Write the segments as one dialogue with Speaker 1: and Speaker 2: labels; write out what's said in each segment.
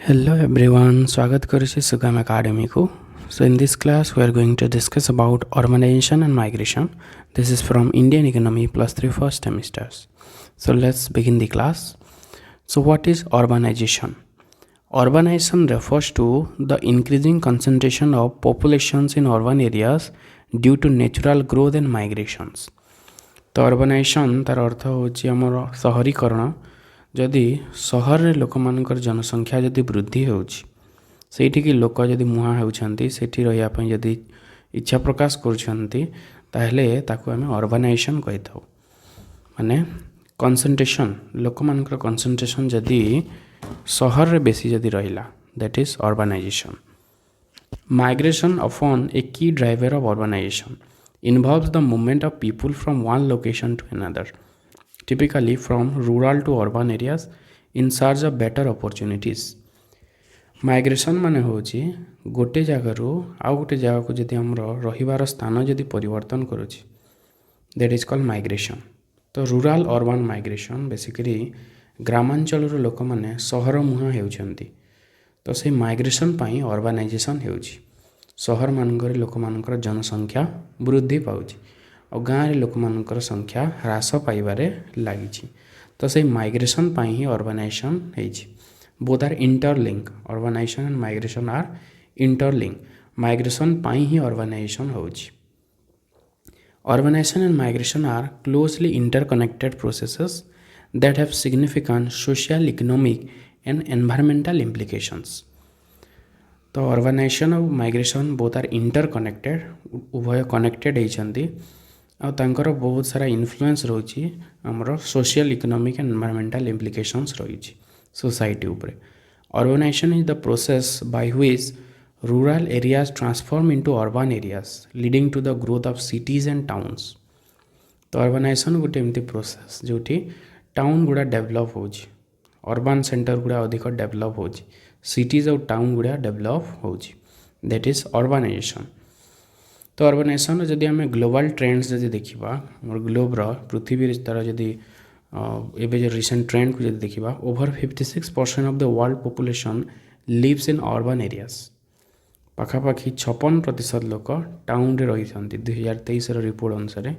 Speaker 1: Hello everyone, स्वागत करुछि सुगम Academy को. So in this class we are going to discuss about urbanization and migration. This is from Indian Economy plus 3 first semesters. So let's begin the class. So what is urbanization? Urbanization refers to the increasing concentration of populations in urban areas due to natural growth and migrations. तो urbanization तार अर्थ होची हमर शहरीकरण. जदि सहर रे लोक मानकर जनसंख्या जदि वृद्धि होउछि सेठिकी लोक जदि मुहा होउछंती सेठी रहिया पई जदि इच्छा प्रकाश करूछंती ताहले ताकू आमे अर्बानाइजेशन कहिथाउ. माने कंसंट्रेशन लोक मानकर कंसंट्रेशन जदि सहर रे बेसी जदि रहिला that is urbanisation. Migration, often a key driver of urbanization, involves the movement of people from one location to another, typically from rural to urban areas in search of better opportunities. Migration माने होची गोटे जगारू आउ गोटे जगह को जदि हमर रहिबार स्थान जदि परिवर्तन करूची दैट इज कॉल्ड माइग्रेशन. तो रूरल अर्बन माइग्रेशन बेसिकली ग्रामांचल लोक माने सहर मुहां हेउछंती. तो से माइग्रेशन पाई अर्बानाइजेशन हेउची. सहर मानकर लोक मानकर जनसंख्या वृद्धि पाउची और गाँव रे लोक मानकर संख्या ह्रास पाइबारे लागिछि. तो से माइग्रेशन पाई ही अर्बानाइजेशन हेछि. Both are interlink. Urbanization and migration are interlink. Migration पाई ही अर्बानाइजेशन होछि. Urbanization and migration are closely interconnected processes that have significant social, economic, and environmental implications. तो urbanization और migration both are interconnected. उभय connected होइछंती और तांकर बहुत सारा इन्फ्लुएंस रहुछि हमर social, economic and environmental implications रहुछि सोसाइटी ऊपर. Urbanization is the process by which rural areas transform into urban areas, leading to the growth of cities and towns. तो urbanization गोटे एमती प्रोसेस जोटी टाउन गुड़ा डेवलप होछि, urban centre गुड़ा अधिक develop होछि, सिटीज और टाउन गुड़ा डेवलप होछि, दैट इज अर्बानाइजेशन. तो अर्बानाइजेशन जदि आम ग्लोबल ट्रेंड्स जदि देखिबा मोर ग्लोबर पृथ्वी तार जदि एबे जो रिसेंट ट्रेंड को जदि देखिबा over 56% of the world population lives in urban areas. पाखापाखि 56% लोक टाउन रे रहिथंती 2023 रिपोर्ट अनुसार.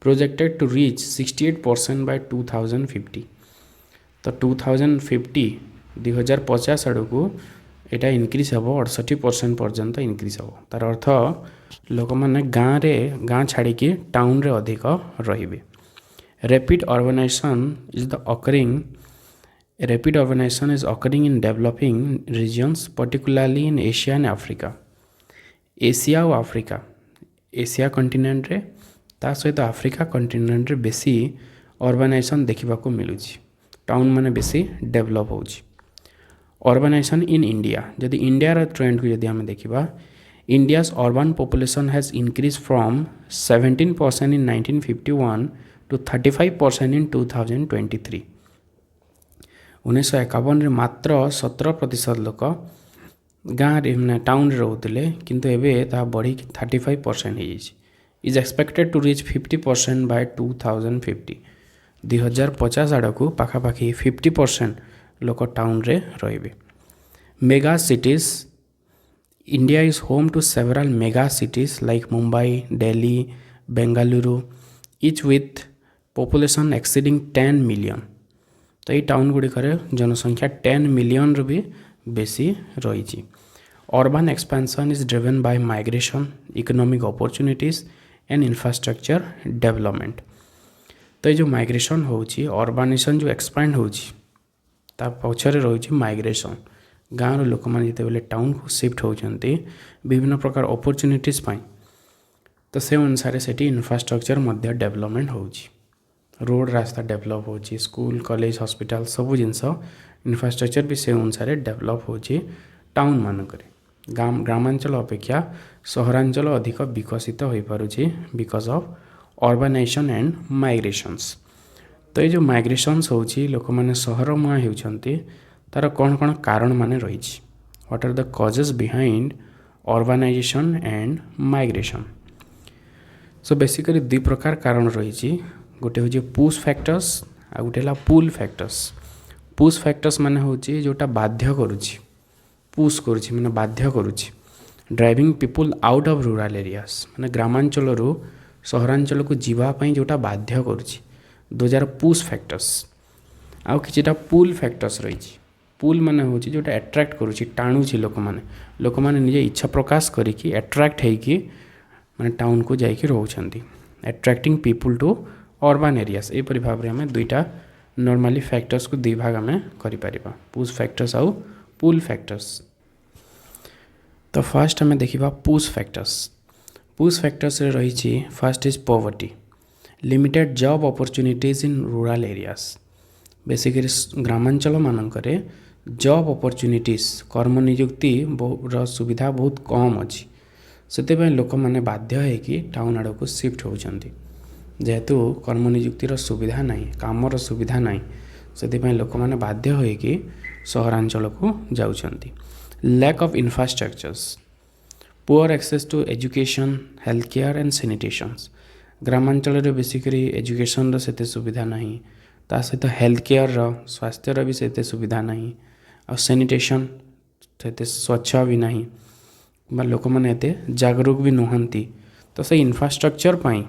Speaker 1: Projected to reach 68% by 2050. तो 2050 आड़क एटा इनक्रीज हम 68% पर्यंत इनक्रीज हम. तार अर्थ लोक मैंने गाँ छाड़ी टाउन रे अधिक रहिबे. Rapid urbanization is occurring in developing regions, particularly in Asia and Africa. Asia और आफ्रिका, एशिया कंटिनेंट रे ता सहित आफ्रिका कंटिनेंट रे बेसी अर्बानाइजेशन देखा मिलूँ. टाउन माने बेसी डेवलप होछि. अर्बानाइजेशन इन इंडिया जदि इंडिया ट्रेंड को जदि आम देखा India's urban population has increase from 17% in 1951 to 35% in 2023. 1951 मात्र 17% लोक गाँव रे टाउन रे रोते किंतु एबे ता बढ़ी 35% हो. Is expected to reach 50% by 2050. 2050 आड़क पाखापाखि 50% लोक टाउन रे रहिबे. Mega cities. India is home to several mega cities like Mumbai, Delhi, Bengaluru, each with population exceeding 10 million. तो ये टाउन गुड़िकर जनसंख्या 10 मिलियन रू भी बेसी रही. Urban expansion is driven by migration, economic opportunities and infrastructure development. तो ये जो माइग्रेशन होची अर्बानाइजेशन जो एक्सपैंड होची ता पछरे रही माइग्रेशन. गाँव लोक मैंने जिते टाउन को शिफ्ट होती विभिन्न प्रकार अपॉर्चुनिटीज पाई. तो से अनुसार से इंफ्रास्ट्रक्चर मध्य डेवलपमेंट होची. रोड रास्ता डेवलप होची, स्कूल, कॉलेज, हॉस्पिटल सबू जिनस इंफ्रास्ट्रक्चर भी से अनुसार डेवलप होची टाउन मानक. ग्रामांचल अपेक्षा सहरांचल अधिक विकसित हो पारुछि because of urbanization and migrations. तो ये जो माइग्रेशंस होची लोक माने सहर मुआ हेउछंती तार कौन कौन कारण माने रहिछि. What are the causes behind urbanization and migration. So basically दुई प्रकार कारण रही. गोटे हूँ पुश फैक्टर्स आ गोटे पुल फैक्टर्स. पुश फैक्टर्स माने होची जोटा बाध्य करुछि पुश करुछि माने बाध्य करुछि driving people out of rural areas माने ग्रामांचलरू सहरांचल को जीवा पई जोटा बाध्य करुछि दोज आर पुश फैक्टर्स आउ किछिटा पुल फैक्टर्स रहिछि पुल माने होछि जोटा अट्रैक्ट करुछि टाणुछि लोक माने निजे इच्छा प्रकाश करिकि अट्रैक्ट हेकि माने टाउन को जाइकि रहउछंती attracting people to urban areas एपरि भाबरे हमें दुईटा नॉर्मली फैक्टर्स को दुई भाग हमें करि परिबा पुश फैक्टर्स आउ पुल फैक्टर्स। तो फर्स्ट हमें देखिबा पुश फैक्टर्स रे रहिछि first is poverty limited job opportunities in rural areas basically ग्रामांचल मानकरे जॉब अपॉर्चुनिटीज कर्म नियुक्ति सुविधा बहुत कम अच्छी से लोक मैंने बाध्य है टाउन आड़ को शिफ्ट होती जेहेतु कर्म नियुक्तिर सुविधा नहीं कामर सुविधा नहीं से लोक मैंने बाध्य हो सहरांचल को जाउछंती lack of infrastructures poor access to education health care and sanitations ग्रामांचल बेसिकली एजुकेशन से सुविधा नहीं ता सहित हेल्थ केयर स्वास्थ्यर भी से सुविधा नहीं और सैनिटेशन से स्वच्छ भी नहीं लोक मैंने एते जागरूक भी नुहंती तो से इंफ्रास्ट्रक्चर पाई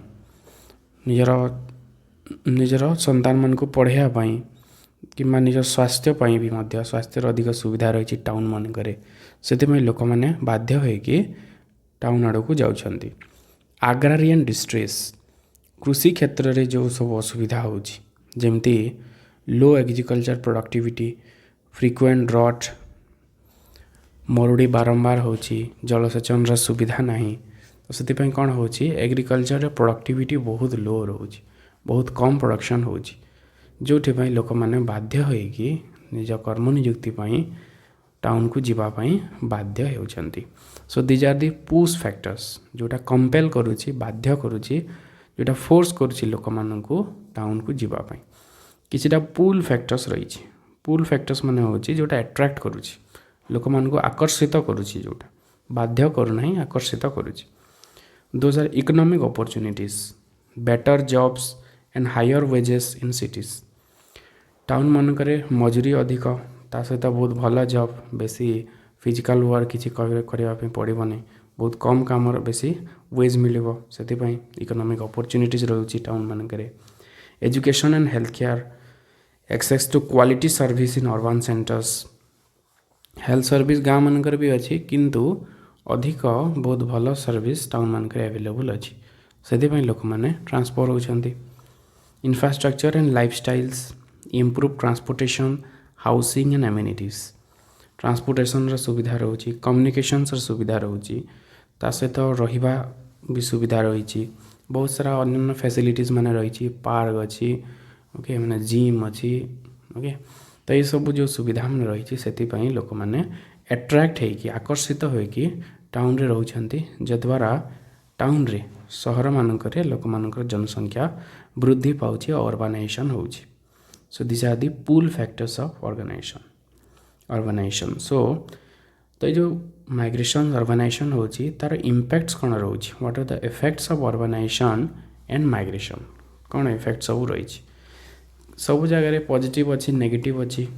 Speaker 1: निजर संतान मान को पढ़ाया कि निज स्वास्थ्य पाई भी मध्य स्वास्थ्यर अधिक सुविधा रही टाउन मानक से लोक मैंने बाध्य हो टाउन आड़ को जाउछंती आग्रारियन डिस्ट्रेस कृषि क्षेत्र में जो सब असुविधा होची जेमती लो एग्रीकल्चर प्रोडक्टिविटी फ्रिक्वेंट ड्रॉट मरुड़ी बारंबार होची जलसेचन सुविधा नहीं तो से कौन होची एग्रीकल्चर प्रोडक्टिविटी बहुत लो रोची बहुत कम प्रोडक्शन होची जो लोक मैंने बाध्य होइकी निज कर्म नियुक्ति टाउन को जीवाई बाध्य होती so these are the push factors जोटा कंपेल करुची बाध्य करुची जोटा फोर्स करुची लोक मानू टाउन को जीवाई किछिटा पुल फैक्टर्स रही पुल फैक्टर्स माने होची जोटा अट्रैक्ट करुची लोक मानू आकर्षित करुची जोटा बाध्य करूना आकर्षित करुची those are economic opportunities better jobs and higher wages in cities town मानकरे मजूरी अधिक ता सहित बहुत भल जॉब बेसी फिजिकल वर्क किसी करने पड़ोनी बहुत कम काम बेसी वेज मिलिबो से इकोनॉमिक अपॉर्चुनिटीज रही टाउन मानकरे education and health care access to quality service in urban centres health service गाँव मानकर भी अच्छी किंतु अधिक बहुत भल सर्विस टाउन मानक अवेलेबल अच्छी से लोक मैंने ट्रांसफर होती infrastructure and lifestyles improve transportation housing and amenities transportation सुविधा रोची कम्युनिकेशन सुविधा रोची ता सहित रहिबा भी सुविधा रही बहुत सारा अन्य फैसिलिटीज माने रही पार्क अच्छी ओके मैंने जिम अच्छी ओके तो ये सब जो सुविधा मैंने रही से लोक मैंने अट्रैक्ट होकि आकर्षित होकि टाउन रे रहउछंती जद्वारा टाउन रे सहर मानक लोक मानकर जनसंख्या वृद्धि पाउछि अर्बानाइजेशन होउछि so this are the pull factors of urbanization so तो जो माइग्रेशन अर्बानाइजेशन होउछि तार इम्पैक्ट्स कौन रोची what are the effects of urbanization and migration कौन इफेक्ट सब रही सब जगह पॉजिटिव अच्छी नेगेटिव अच्छी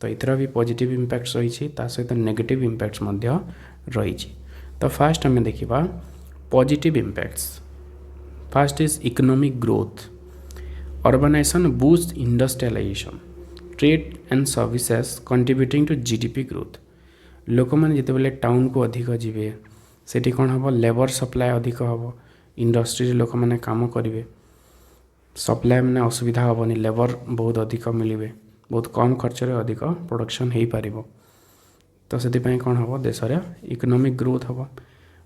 Speaker 1: तो इतर भी पॉजिटिव इम्पैक्ट्स रही सहित नेगेटिव इम्पैक्ट्स रही तो फास्ट आम देखा positive impacts first is economic growth urbanization boost industrialization trade and services contributing to GDP growth लोक मैंने जिते टाउन को अधिक जीवे सेठी कौन हम लेबर सप्लाय अधिक हम इंडस्ट्री लोक मैंने काम करेंगे सप्लाय मैंने असुविधा हेनी लेबर बहुत अधिक मिले बहुत कम खर्च अधिक प्रोडक्शन हो पार तो से कौन हम देश इकोनॉमिक ग्रोथ हम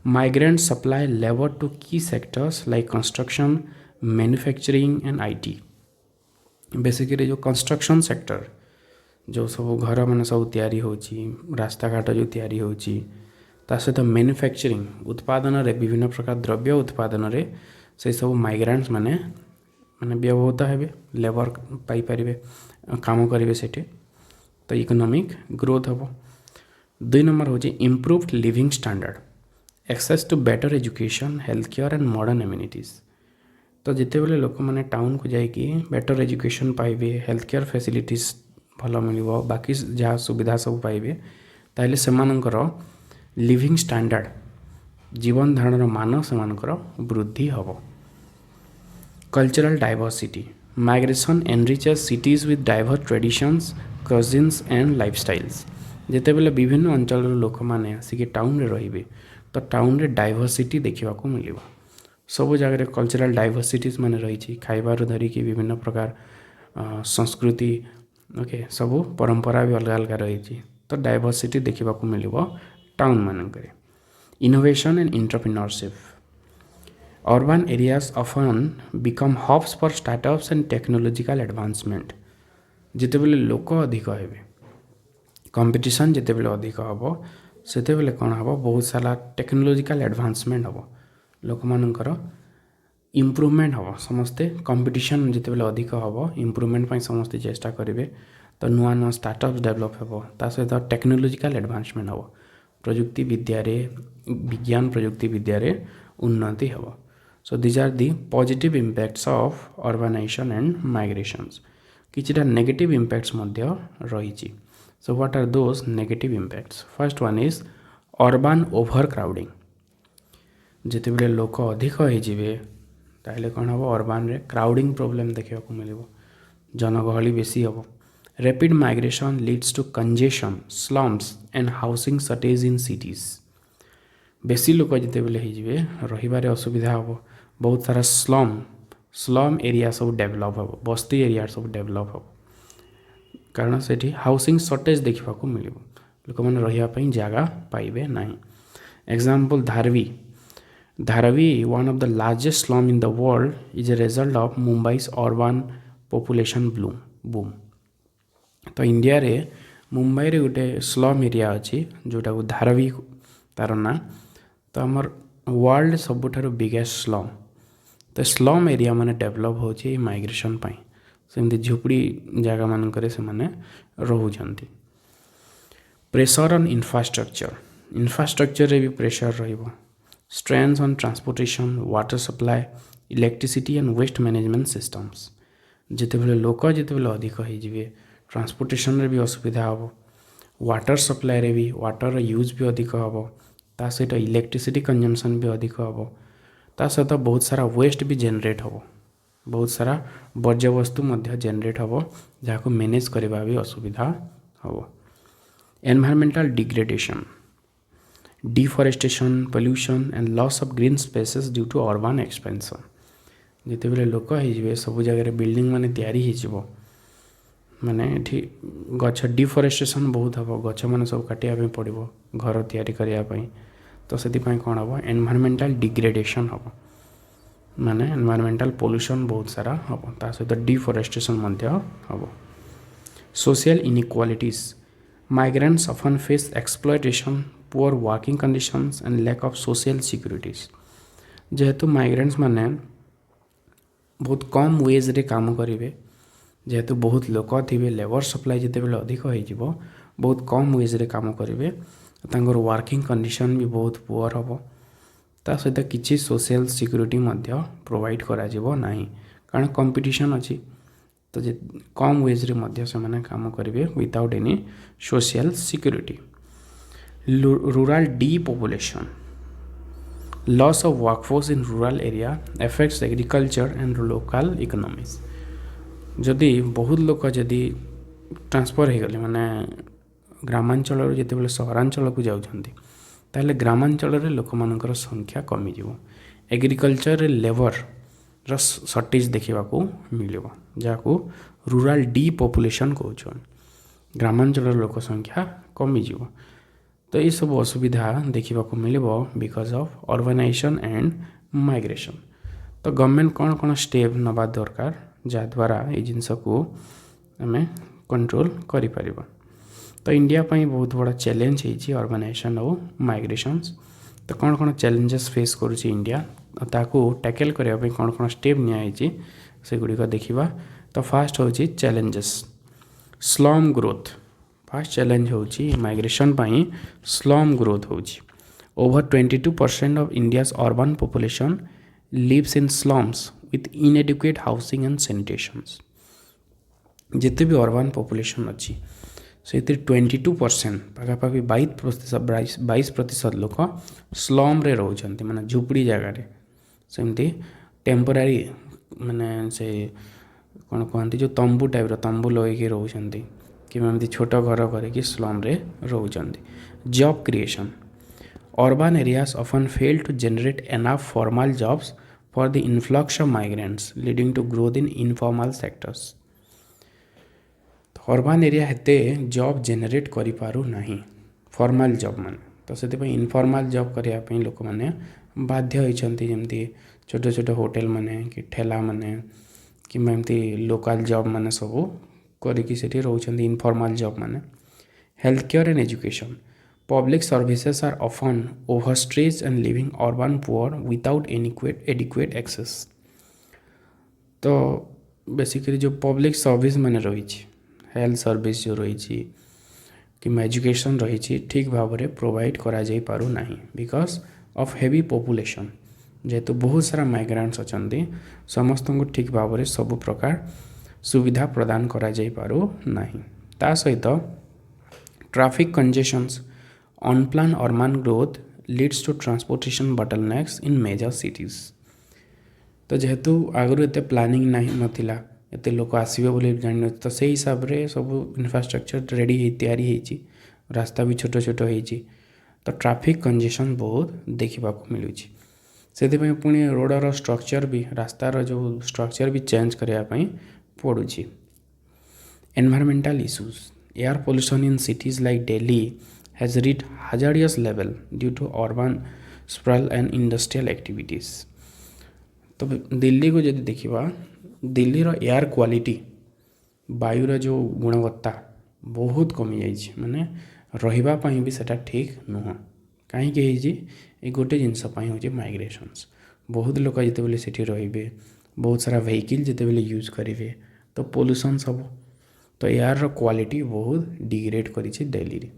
Speaker 1: माइग्रेंट सप्लाई लेबर टू की sectors like construction manufacturing and IT basically जो कंस्ट्रक्शन सेक्टर जो सब घर मान सब तैयारी होची रास्ता घाट जो तैयारी होची ता सहित मैन्युफैक्चरिंग उत्पादन रे विभिन्न प्रकार द्रव्य उत्पादन रे से सब माइग्रेंट्स माने माने व्यवहृत हेबे लेबर पाई परिबे काम करेंगे सेठी तो इकोनॉमिक ग्रोथ हम 2 नंबर होची improved living standard access to better education health care and modern amenities तो जिते बेले लोक मैंने टाउन को जाइए बेटर एजुकेशन पाइबे हेल्थ केयर फैसिलिटीज भल मिल बाकी जहाँ सुविधा सब पाइबे ताहले सेमानकर लिविंग स्टैंडर्ड जीवन धारणर मान सेमानकर वृद्धि हबो। Cultural diversity migration enriches cities with diverse traditions cuisines and lifestyles. जितेबाला विभिन्न अंचल लोक मैंने आसिक टाउन रे रहिबे तो टाउन रे डाइवर्सिटी देखा मिल सब जगह कल्चरल डाइवर्सिटीज माने रही खाइबार धरिकी विभिन्न प्रकार संस्कृति ओके सब परंपरा भी अलग अलग रही तो डाइवर्सिटी देखा मिल टाउन मानक। Innovation and entrepreneurship urban areas often become hubs for startups and technological advancement. जितेबाला लोक अधिक हे कंपटीशन जितेबाला अधिक हम से कौन हम बहुत सारा टेक्नोलॉजिकल एडवांसमेंट हम लोक मानकर इम्प्रूवमेंट हम समस्ते कंपटीशन जितेबाला अधिक हम इम्प्रूवमेंट समस्ते चेष्टा करेंगे तो नुआ नुआ स्टार्टअप्स डेवलप हो सहित टेक्नोलॉजिकल एडवांसमेंट हम प्रजुक्ति विद्या विज्ञान प्रजुक्ति विद्या उन्नति हम। So these are the positive impacts of urbanization and migrations. किछिटा नेगेटिव इम्पैक्ट्स मध्य रही। So what are those negative impacts? First one is urban overcrowding. जितेबाला लोक अधिक होइजिबे ताहले कौन हम अर्बान रे क्राउडिंग प्रोब्लेम देखा मिल जनगहली बेसी हम। Rapid migration leads to congestion slums and housing shortage in cities. बेसी लोक जितेबाला होइजिबे रहिबारे असुविधा हम बहुत सारा स्लम एरिया सब डेवलप हम बस्ती एरिया सब डेवलप हम कारण से हाउसिंग शॉर्टेज देखा मिल लोक मैंने रही जगह पाइबे ना। Example Dharavi one of the largest slum in the world is a result of Mumbai's urban population boom। तो इंडिया रे मुंबई रे गोटे स्लम एरिया अच्छी जोटा को धारावी तार ना तो आमर वर्ल्ड सबुठार बिगेस्ट स्लम तो स्लम एरिया माने डेवलप होची माइग्रेशन पाई सेमती झुपड़ी जगह मानकर से माने रहउछंती। प्रेशर ऑन इंफ्रास्ट्रक्चर रे भी प्रेशर रहिबो। Strains on transportation water supply electricity and waste management systems. जितेबाला लोक जितेबाला अधिक होइजिबे ट्रांसपोर्टेशन रे भी असुविधा हम वाटर सप्लाई रे भी वाटर यूज भी अधिक हम ता सहित इलेक्ट्रिसिटी कंजम्पशन भी अधिक हम ता सहित बहुत सारा वेस्ट भी जनरेट हम बहुत सारा वर्ज्य वस्तु मध्य जनरेट हम जहाँ मैनेज करवा भी असुविधा हम। Environmental degradation deforestation pollution and loss of green spaces due to urban expansion. जितेबाला लोक हो सब जगह बिल्डिंग माने तैयारी हो माने एठी गछ डिफॉरेस्टेशन बहुत हम गछ माने सब काटिया पड़ो घर तैयारी करने तो से कौन हम एनवायरमेंटल डिग्रेडेशन हम माने एनवायरमेंटल पोल्यूशन बहुत सारा हम ता सहित डिफॉरेस्टेशन हम। Social inequalities migrants often face exploitation poor working conditions and lack of social securities. जेहेतु माइग्रेंट्स माने बहुत कम वेज रे काम करेंगे जेहेतु बहुत लोक थे लेबर सप्लाई जितेबाला अधिक हो बहुत कम वेज रे काम करेंगे तांगर वर्किंग कंडीशन भी बहुत पुअर हम ता सहित किसी सोशल सिक्योरिटी मध्य प्रोवाइड करा जिवो नाही कारण कंपटीशन अच्छी तो कम वेज रे मध्य से माने काम करेंगे without any social security. Rural depopulation loss of workforce in rural area affects agriculture and local economies. जदि बहुत लोक जदि ट्रांसफर हो गले माने ग्रामांचल जितेबाला सहरांचल को जाउछंती ताहले ग्रामांचल रे लोक मानकर संख्या कमी जीवो एग्रीकल्चर रे लेबर र शॉर्टेज देखा मिलिबो जाको रूरल डीपॉपुलेशन कहउछन ग्रामांचल लोक संख्या कमी जीवो तो ये सब असुविधा देखा मिलिबो because of urbanization and migration. तो गवर्नमेंट कौन कौन स्टेप नबा दरकार जहाद्वारा ये जिनस को आम कंट्रोल करें। तो इंडिया पाई बहुत बड़ा चैलेंज है अर्बनाइजेशन और माइग्रेशंस। तो कौन कौन चैलेंजेस फेस करुच्ची इंडिया ताकू टैकल करने कौन कौन स्टेप नियाई से गुड़िक देखा। तो फास्ट हूँ challenges slum growth first challenge हूँ माइग्रेशन पाई स्लम ग्रोथ हूँ over 22% of India's urban population lives in slums with inadequate housing and sanitations. जिते भी अर्बन पॉपुलेशन अच्छी से 22% पाखापाखि 22% लोक स्लम्रे रोचंती माने झुपड़ी जगार सेमती टेम्पोरारी माने से कौन कहते जो तंबू टाइप तंबू लगे रोचंती कि छोट घर करके स्लम्रे रोचंती। Job creation urban areas often fail to generate enough formal jobs for the influx of migrants leading to growth in informal sectors। Urban area हेते जॉब जेनेरेट करि पारु नाही फॉर्मल जॉब मान तो से इनफॉर्मल जॉब करिया पई लोक माने बाध्य होइछंती जेमती छोट छोट होटल माने कि ठेला माने कि एमती लोकल जॉब माने सब करिकि सेठी रहउछंती इनफॉर्मल जॉब माने। Health care and education public services are often overstretched and leaving urban poor without adequate access। तो बेसिकली जो पब्लिक सर्विस माने रही हेल्थ सर्विस जो रही कि एजुकेशन रही ठीक भाव में प्रोवाइड करा जाई पारु नाही बिकॉज ऑफ हेवी पॉपुलेशन जेहेतु बहुत सारा माइग्रेंट्स अछंती समस्त को ठीक भाव में सब प्रकार सुविधा प्रदान करा जाई पारु नाही। ता सहित traffic congestions unplanned urban growth leads to transportation bottlenecks in major cities। तो जेहेतु आगु एत प्लानिंग नाथिला एत लोक आसबे बोली जान तो से हिसाब रे सब इंफ्रास्ट्रक्चर रेडी तैयारी होती रास्ता भी छोट छोट होती तो ट्रैफिक कंजेशन बहुत देखा मिलूँ से पुणी रोडर स्ट्रक्चर भी रास्तार जो स्ट्रक्चर भी चेंज करने पड़ुछि। Environmental issues air pollution in cities like Delhi has reached hazardous level due to urban sprawl and industrial activities। तो दिल्ली को जब देखा दिल्ली रो एयर क्वालिटी वायुर जो गुणवत्ता बहुत कमी जाइए माने रहिबा पई भी सेटा ठीक नुह कहीं गोटे जिनस हूँ माइग्रेशंस बहुत लोग जिते सेठी रहिबे बहुत सारा व्हीकल जिते यूज करेंगे तो पोल्यूशन सब तो एयर रो क्वालिटी बहुत डिग्रेड करिछि दिल्ली रे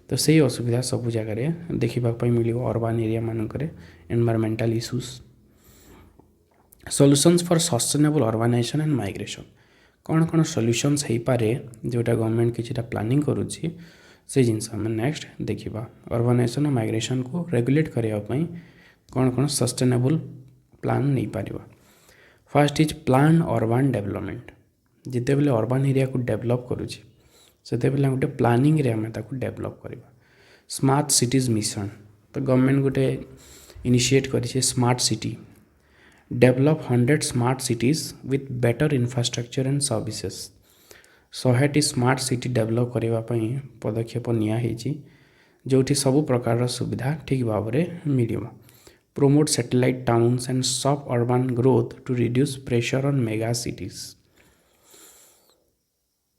Speaker 1: तो सही असुविधा सब जगह देखा मिल अर्बान एरिया मानक environmental issues. Solutions for sustainable urbanisation and migration कौन कौन सॉल्यूशंस हो पारे जोटा गवर्नमेंट किछिटा प्लानिंग करुच्ची से जिनस आम नेक्स्ट देखा। अर्बानाइजेशन और माइग्रेशन को रेगुलेट करने कौन कौन सस्टेनेबल प्लान नहीं पार। First is plan urban development जिते बेले अर्बान एरिया को डेवलप करुच्ची से गोटे प्लानिंग रे आम डेवलप करवा। स्मार्ट सिटीज मिशन तो गवर्नमेंट गोटे इनिशिएट करिछे smart city develop 100 smart cities with better infrastructure and services. 100टी स्मार्ट सिटी डेवलप करने पदक्षेप नियाहेछि जोठी सब प्रकार सुविधा ठीक भाव में मिल। Promote satellite towns and suburban growth to reduce pressure on mega cities.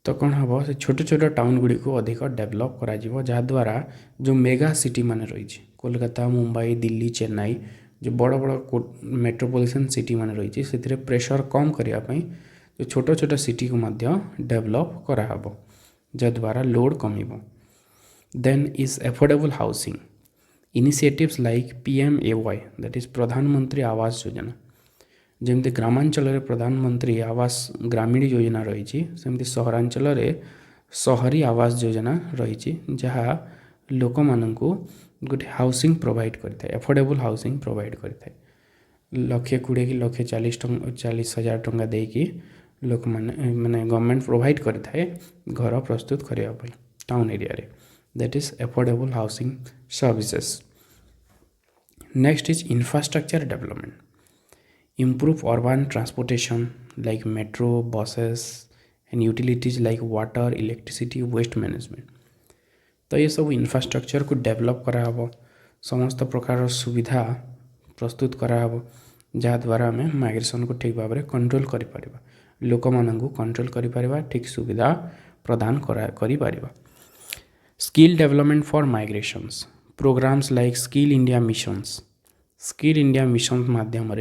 Speaker 1: तो कौन हम से छोट छोट टाउन गुड़ी को अधिक डेवलप करा जहाद्वारा जो मेगा सिटी मान रही कोलकाता मुंबई दिल्ली चेन्नई जो बड़ बड़ मेट्रोपोलिटन सिटी मान रही से प्रेशर कम करने जो छोट छोट सिटी को डेवलप कराहब जहाद्वारा लोड कम। Then is affordable housing initiatives like PMAY that is Pradhan Mantri Awas योजना जमती ग्रामांचल प्रधानमंत्री आवास ग्रामीण योजना रही सेमती सहरांचल शहरी आवास योजना रही जहाँ लोक मानू गोटे हाउसिंग प्रोवाइड करता है एफोर्डेबल हाउसिंग प्रोवाइड करता है 1,20,000 कि 1,40,000 टंका देकी लोक माने गवर्नमेंट प्रोवाइड करता है घर प्रस्तुत करने टाउन एरिया रे that is affordable housing services. Next is infrastructure development improve urban transportation like metro buses and utilities like water electricity waste management। तो ये सब इंफ्रास्ट्रक्चर को डेवलप कराहब समस्त प्रकार सुविधा प्रस्तुत कराहब जहाद्वारा आम माइग्रेशन को ठीक भाव में कंट्रोल कर लोक मानू कंट्रोल कर ठीक सुविधा प्रदान कर। Skill development for migrations programs like skill India mission माध्यम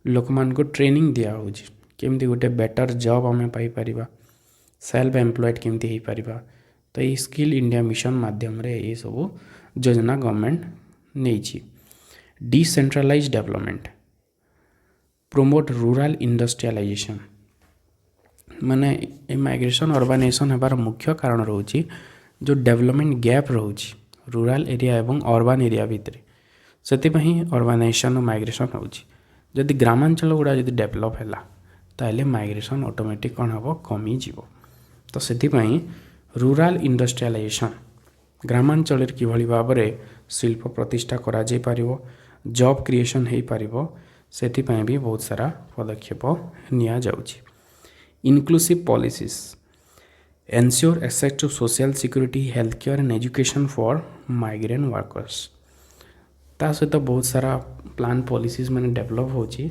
Speaker 1: लोक मान को ट्रेनिंग दिया केमती गोटे बेटर जॉब आम पाइपर सेल्फ एम्प्लॉयड केमती हो पार तो ये स्किल इंडिया मिशन माध्यम ये सब योजना गवर्नमेंट नहीं। Decentralize development promote rural industrialization माने ए माइग्रेशन अर्बानाइजेशन होबार मुख्य कारण रोची जो डेवलपमेंट गैप रोची रूरल एरिया एवं अर्बान एरिया भितर से अर्बानाइजेशन और माइग्रेशन होची जदि ग्रामांचल गुड़ा जदि डेभलप है ताहले माइग्रेशन ऑटोमेटिक कौन हम कमी जीव तो से रूरल इंडस्ट्रियलाइजेशन ग्रामांचल किभली भाव में शिल्प प्रतिष्ठा करा जाय पारिबो जॉब क्रिएशन हो पारिबो सेथिपई भी बहुत सारा पदक्षेप निया जाउची inclusive policies ensure access to social security healthcare and education for migrant workers ता सहित बहुत सारा प्लान पॉलिसीज मैंने डेवलप होची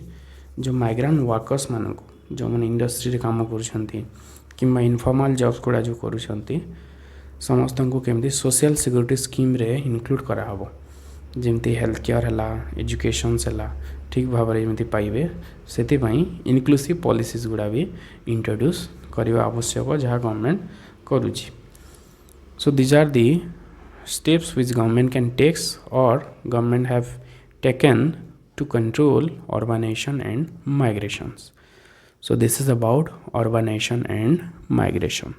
Speaker 1: जो माइग्रेंट वर्कर्स मानक जो मैंने इंडस्ट्री काम कर इनफॉर्मल जॉब्स गुड़ा जो कर समस्त को केमती सोशल सिक्योरिटी स्कीम रे इनक्लूड कराहब जमती हेल्थ केयर है एजुकेशन है ठीक भाव में पाइबे से इनक्लूसिव पॉलिसीज गुड़ा भी इंट्रोड्यूस करने आवश्यक जहाँ गवर्नमेंट करुच्ची so these are the steps which government can take or government have taken to control urbanization and migrations. So this is about urbanization and migration.